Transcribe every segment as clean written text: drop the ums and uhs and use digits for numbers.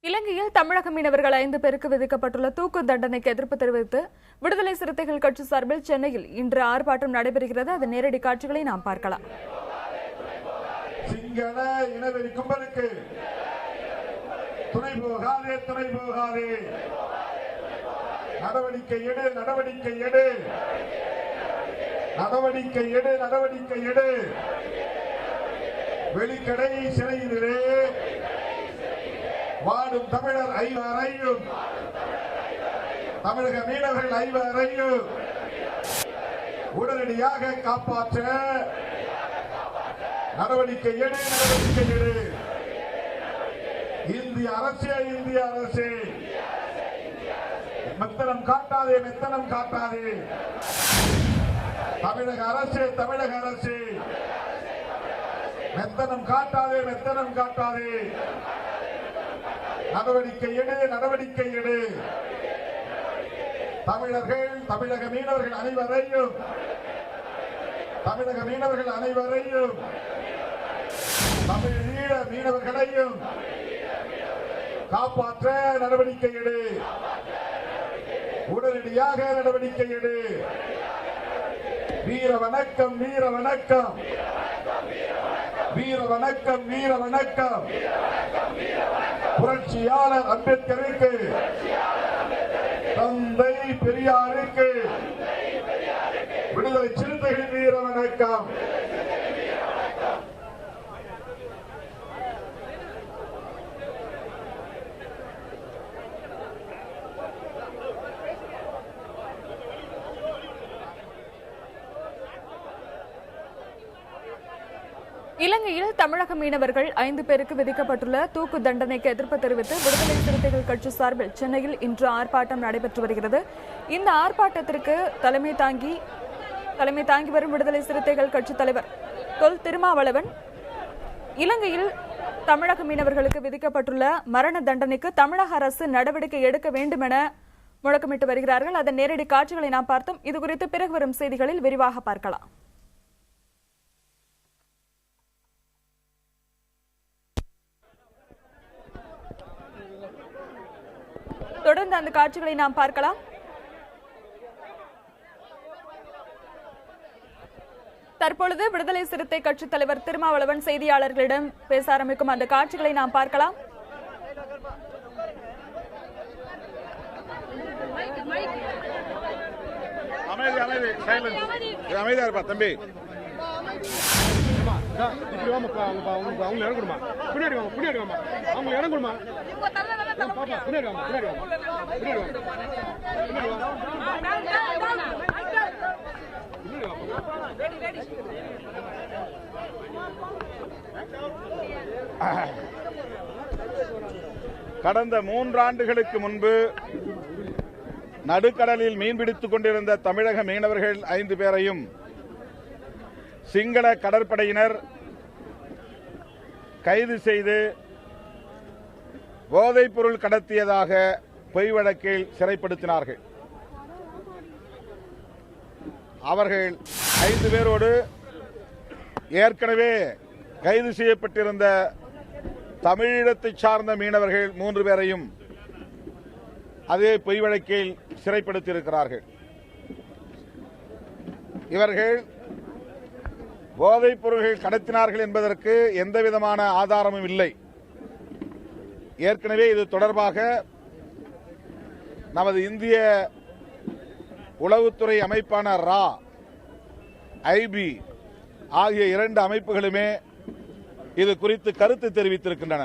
இலங்கையில் தமிழக மீனவர்கள் 5 பேருக்கு விதிக்கப்பட்டுள்ள தூக்கு தண்டனைக்கு எதிர்ப்பு தெரிவித்து விடுதலை சிறுத்தைகள் கட்சி சார்பில் சென்னையில் இன்று ஆர்ப்பாட்டம் நடைபெறுகிறது. அதன் நேரடி காட்சிகளை நாம் பார்க்கலாம். சிங்கள இனவெறி கும்பலுக்கு துணை போகாதே, துணை போகாதே, நடவடிக்கை எடு, நடவடிக்கை எடு, நடவடிக்கை எடு, நடவடிக்கை எடு. வெளிக்கடை சிறையிலே வாடும் தமிழர் ஐவரையும், தமிழக மீனவர்கள் ஐவரையும் உடனடியாக காப்பாற்ற நடவடிக்கை எடு, நடவடிக்கை எடு. இந்திய அரசே, இந்திய அரசே, மெத்தனம் காட்டாதே, மெத்தனம் காட்டாதே. தமிழக அரசே, தமிழக அரசே, மெத்தனம் காட்டாதே, மெத்தனம் காட்டாதே. நடவடிக்கை எடு, நடவடிக்கை எடு. தமிழர்கள், தமிழக மீனவர்கள் அனைவரையும், தமிழக மீனவர்கள் அனைவரையும், தமிழீழ மீனவர்களையும் காப்பாற்ற நடவடிக்கை எடு, உடனடியாக நடவடிக்கை எடு. வீர வணக்கம், வீர வணக்கம், வீர வணக்கம், வீர வணக்கம். புரட்சியாளர் அம்பேத்கருக்கு, தந்தை பெரியாருக்கு, விடுதலை சிறுத்தைகள் வீர வணக்கம். இலங்கையில் தமிழக மீனவர்கள் 5 பேருக்கு விதிக்கப்பட்டுள்ள தூக்கு தண்டனைக்கு எதிர்ப்பு தெரிவித்து விடுதலை சிறுத்தைகள் கட்சி சார்பில் சென்னையில் இன்று ஆர்ப்பாட்டம் நடைபெற்று வருகிறது. இந்த ஆர்ப்பாட்டத்திற்கு தலைமை தாங்கி வரும் விடுதலை சிறுத்தைகள் கட்சி தலைவர் தொல் திருமாவளவன், இலங்கையில் தமிழக மீனவர்களுக்கு விதிக்கப்பட்டுள்ள மரண தண்டனைக்கு தமிழக அரசு நடவடிக்கை எடுக்க வேண்டும் என முழக்கமிட்டு வருகிறார்கள். அதன் நேரடி காட்சிகளை நாம் பார்த்தோம். இதுகுறித்து பிறகு வரும் செய்திகளில் விரிவாக பார்க்கலாம். தொடர்ந்து அந்த காட்சிகளை நாம் பார்க்கலாம். தற்பொழுது விடுதலை சிறுத்தை கட்சி தலைவர் திருமாவளவன் செய்தியாளர்களிடம் பேச ஆரம்பிக்கும் அந்த காட்சிகளை நாம் பார்க்கலாம். அமைதியா இருப்பா தம்பி. அவங்க இடம் கொடுமா, பின்னாடி வாங்க, பின்னாடி வாங்க, அவங்க இடம் கொடுமா, பின்னாடி வாங்க, பின்னாடி வாங்க, பின்னாடி வாங்க, பின்னாடி வாங்க. கடந்த 3 ஆண்டுகளுக்கு முன்பு நடுக்கடலில் மீன்பிடித்துக் கொண்டிருந்த தமிழக மீனவர்கள் 5 பேரையும் சிங்கள கடற்படையினர் கைது செய்து போதைப் பொருள் கடத்தியதாக பொய் வழக்கில் சிறைப்படுத்தினார்கள். அவர்கள் 5 பேரோடு ஏற்கனவே கைது செய்யப்பட்டிருந்த தமிழீழத்தை சார்ந்த மீனவர்கள் 3 பேரையும் அதே பொய் வழக்கில் சிறைப்படுத்தியிருக்கிறார்கள். இவர்கள் போதைப் பொருள்கள் கடத்தினார்கள் என்பதற்கு எந்தவிதமான ஆதாரமும் இல்லை. ஏற்கனவே இது தொடர்பாக நமது இந்திய உளவுத்துறை அமைப்பான ரா, ஐபி ஆகிய 2 அமைப்புகளுமே இது குறித்து கருத்து தெரிவித்திருக்கின்றன.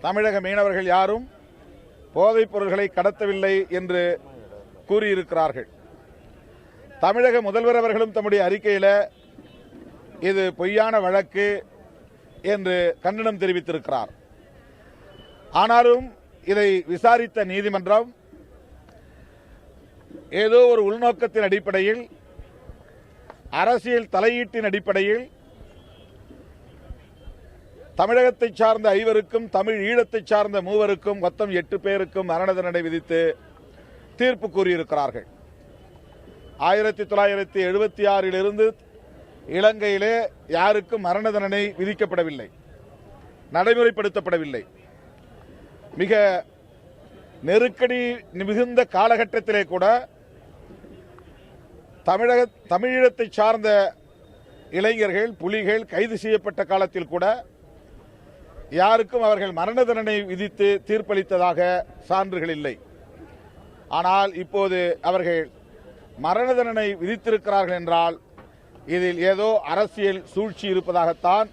தமிழக மீனவர்கள் யாரும் போதைப் பொருள்களை கடத்தவில்லை என்று கூறியிருக்கிறார்கள். தமிழக முதல்வர் அவர்களும் தம்முடைய அறிக்கையில் இது பொய்யான வழக்கு என்று கண்டனம் தெரிவித்திருக்கிறார். ஆனாலும் இதை விசாரித்த நீதிமன்றம் ஏதோ ஒரு உள்நோக்கத்தின் அடிப்படையில், அரசியல் தலையீட்டின் அடிப்படையில் தமிழகத்தை சார்ந்த 5 தமிழ் ஈழத்தை சார்ந்த 3 மொத்தம் 8 பேருக்கும் மரண தண்டனை விதித்து தீர்ப்பு கூறியிருக்கிறார்கள். 1976 இலங்கையிலே யாருக்கும் மரண தண்டனை விதிக்கப்படவில்லை, நடைமுறைப்படுத்தப்படவில்லை. மிக நெருக்கடி மிகுந்த காலகட்டத்திலே கூட தமிழீழத்தை சார்ந்த இளைஞர்கள் புலிகள் கைது செய்யப்பட்ட காலத்தில் கூட யாருக்கும் அவர்கள் மரண தண்டனை விதித்து தீர்ப்பளித்ததாக சான்றுகள் இல்லை. ஆனால் இப்போது அவர்கள் மரண தண்டனை விதித்திருக்கிறார்கள் என்றால் இதில் ஏதோ அரசியல் சூழ்ச்சி இருப்பதாகத்தான்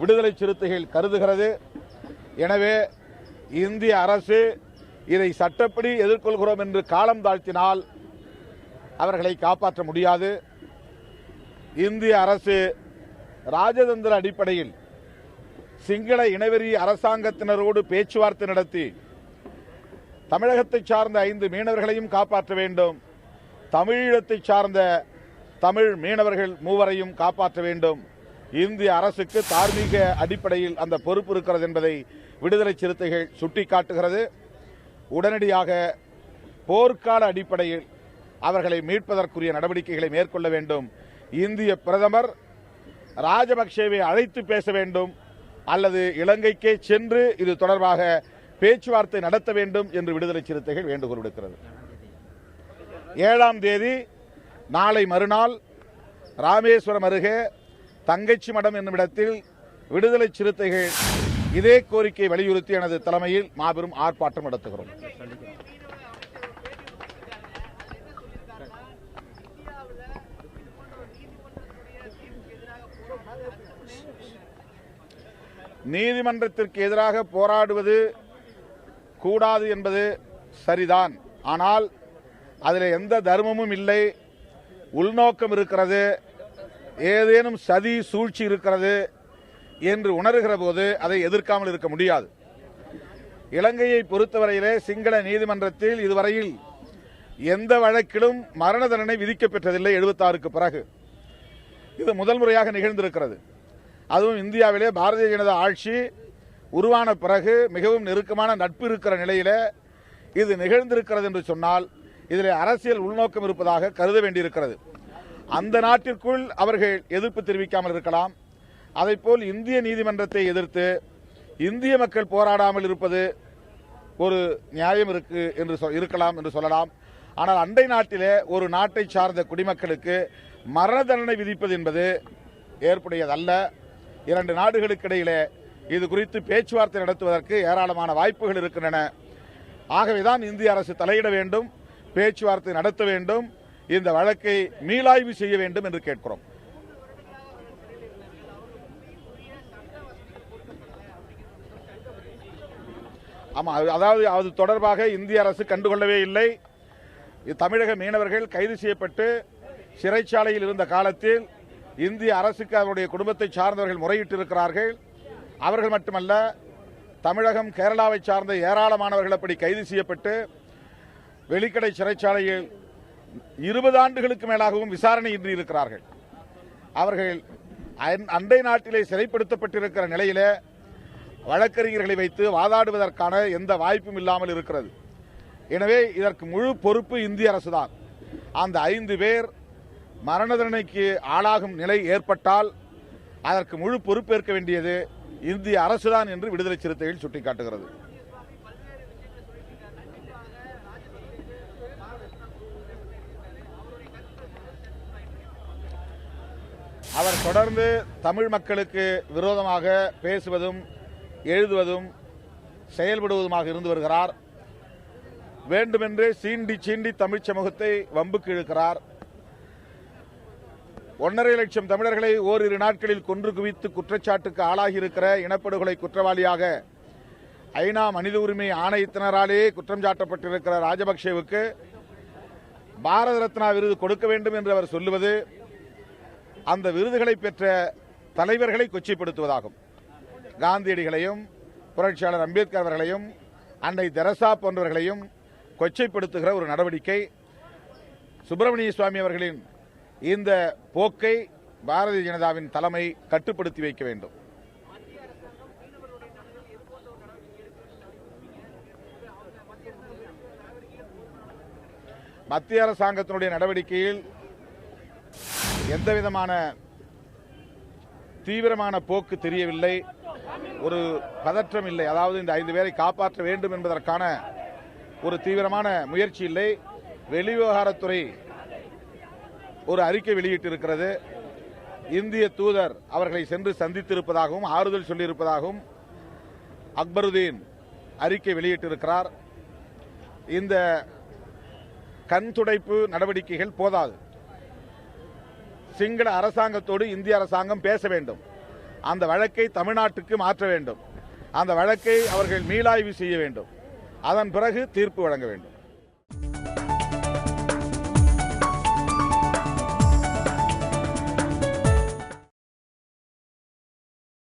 விடுதலை சிறுத்தைகள் கருதுகிறது. எனவே இந்திய அரசு இதை சட்டப்படி எதிர்கொள்கிறோம் என்று காலம் தாழ்த்தினால் அவர்களை காப்பாற்ற முடியாது. இந்திய அரசு ராஜதந்திர அடிப்படையில் சிங்கள இனவெறி அரசாங்கத்தினரோடு பேச்சுவார்த்தை நடத்தி தமிழகத்தை சார்ந்த 5 மீனவர்களையும் காப்பாற்ற வேண்டும். தமிழீழத்தை சார்ந்த தமிழ் மீனவர்கள் 3 காப்பாற்ற வேண்டும். இந்திய அரசுக்கு தார்மீக அடிப்படையில் அந்த பொறுப்பு இருக்கிறது என்பதை விடுதலை சிறுத்தைகள் சுட்டிக்காட்டுகிறது. உடனடியாக போர்க்கால அடிப்படையில் அவர்களை மீட்பதற்குரிய நடவடிக்கைகளை மேற்கொள்ள வேண்டும். இந்திய பிரதமர் ராஜபக்சேவை அழைத்து பேச வேண்டும் அல்லது இலங்கைக்கே சென்று இது தொடர்பாக பேச்சுவார்த்தை நடத்த வேண்டும் என்று விடுதலை சிறுத்தைகள் வேண்டுகோள் விடுக்கிறது. 7ஆம் தேதி நாளை மறுநாள் ராமேஸ்வரம் அருகே தங்கச்சி மடம் என்னும் இடத்தில் விடுதலை சிறுத்தைகள் இதே கோரிக்கையை வலியுறுத்தி எனது தலைமையில் மாபெரும் ஆர்ப்பாட்டம் நடத்துகிறோம். நீதிமன்றத்திற்கு எதிராக போராடுவது கூடாது என்பது சரிதான். ஆனால் அதில் எந்த தர்மமும் இல்லை, உள்நோக்கம் இருக்கிறது, ஏதேனும் சதி சூழ்ச்சி இருக்கிறது என்று உணர்கிற போது அதை எதிர்க்காமல் இருக்க முடியாது. இலங்கையை பொறுத்தவரையிலே சிங்கள நீதிமன்றத்தில் இதுவரையில் எந்த வழக்கிலும் மரண தண்டனை விதிக்கப்பெற்றதில்லை. 76க்கு பிறகு இது முதல் முறையாக நிகழ்ந்திருக்கிறது. அதுவும் இந்தியாவிலே பாரதிய ஜனதா ஆட்சி உருவான பிறகு மிகவும் நெருக்கமான நட்பு இருக்கிற நிலையில இது நிகழ்ந்திருக்கிறது என்று சொன்னால் இதில் அரசியல் உள்நோக்கம் இருப்பதாக கருத வேண்டியிருக்கிறது. அந்த நாட்டிற்குள் அவர்கள் எதிர்ப்பு தெரிவிக்காமல் இருக்கலாம். அதைப்போல் இந்திய நீதிமன்றத்தை எதிர்த்து இந்திய மக்கள் போராடாமல் இருப்பது ஒரு நியாயம் இருக்கலாம் என்று சொல்லலாம். ஆனால் அண்டை நாட்டிலே ஒரு நாட்டை சார்ந்த குடிமக்களுக்கு மரண தண்டனை விதிப்பது என்பது ஏற்புடையதல்ல. 2 நாடுகளுக்கு இடையிலே இது குறித்து பேச்சுவார்த்தை நடத்துவதற்கு ஏராளமான வாய்ப்புகள் இருக்கின்றன. ஆகவேதான் இந்திய அரசு தலையிட வேண்டும், பேச்சுவார்த்தை நடத்த வேண்டும், இந்த வழக்கை மீளாய்வு செய்ய வேண்டும் என்று கேட்கிறோம். ஆமா, அதாவது அது தொடர்பாக இந்திய அரசு கண்டுகொள்ளவே இல்லை. தமிழக மீனவர்கள் கைது செய்யப்பட்டு சிறைச்சாலையில் இருந்த காலத்தில் இந்திய அரசுக்கு அவருடைய குடும்பத்தை சார்ந்தவர்கள் முறையிட்டிருக்கிறார்கள். அவர்கள் மட்டுமல்ல, தமிழகம் கேரளாவை சார்ந்த ஏராளமானவர்கள் அப்படி கைது செய்யப்பட்டு வெளிக்கடை சிறைச்சாலையில் 20 ஆண்டுகளுக்கு மேலாகவும் விசாரணையின்றி இருக்கிறார்கள். அவர்கள் அண்டை நாட்டிலே சிறைப்படுத்தப்பட்டிருக்கிற நிலையில வழக்கறிஞர்களை வைத்து வாதாடுவதற்கான எந்த வாய்ப்பும் இல்லாமல் இருக்கிறது. எனவே இதற்கு முழு பொறுப்பு இந்திய அரசுதான். அந்த 5 பேர் மரண தண்டனைக்கு ஆளாகும் நிலை ஏற்பட்டால் அதற்கு முழு பொறுப்பேற்க வேண்டியது இந்திய அரசுதான் என்று விடுதலை சிறுத்தைகள் சுட்டிக்காட்டுகிறது. அவர் தொடர்ந்து தமிழ் மக்களுக்கு விரோதமாக பேசுவதும் எழுதுவதும் செயல்படுவதுமாக இருந்து வருகிறார். வேண்டுமென்றே சீண்டி தமிழ் சமூகத்தை வம்புக்கு இழுக்கிறார். 1.5 லட்சம் தமிழர்களை ஓரிரு நாட்களில் கொன்று குவித்து குற்றச்சாட்டுக்கு ஆளாகியிருக்கிற இனப்படுகொலை குற்றவாளியாக ஐநா மனித உரிமை ஆணையத்தினராலே குற்றம் சாட்டப்பட்டிருக்கிற ராஜபக்சேவுக்கு பாரத ரத்னா விருது கொடுக்க வேண்டும் என்று அவர் சொல்லுவது அந்த விருதுகளை பெற்ற தலைவர்களை கொச்சைப்படுத்துவதாகும். காந்தியடிகளையும் புரட்சியாளர் அம்பேத்கர் அவர்களையும் அன்னை தெரசா போன்றவர்களையும் கொச்சைப்படுத்துகிற ஒரு நடவடிக்கை. சுப்பிரமணிய சுவாமி அவர்களின் இந்த போக்கை பாரதிய ஜனதாவின் தலைமை கட்டுப்படுத்தி வைக்க வேண்டும். மத்திய அரசாங்கத்தினுடைய நடவடிக்கையில் எந்தவிதமான தீவிரமான போக்கு தெரியவில்லை. ஒரு பதற்றம் இல்லை. அதாவது இந்த 5 பேரை காப்பாற்ற வேண்டும் என்பதற்கான ஒரு தீவிரமான முயற்சி இல்லை. வெளிவிவகாரத்துறை ஒரு அறிக்கை வெளியிட்டிருக்கிறது. இந்திய தூதர் அவர்களை சென்று சந்தித்திருப்பதாகவும் ஆறுதல் சொல்லியிருப்பதாகவும் அக்பருதீன் அறிக்கை வெளியிட்டிருக்கிறார். இந்த கண் துடைப்பு நடவடிக்கைகள் போதாது. சிங்கள அரசாங்கத்தோடு இந்திய அரசாங்கம் பேச வேண்டும். அந்த வழக்கை தமிழ்நாட்டுக்கு மாற்ற வேண்டும். அந்த வழக்கை அவர்கள் மீளாய்வு செய்ய வேண்டும். அதன் பிறகு தீர்ப்பு வழங்க வேண்டும்.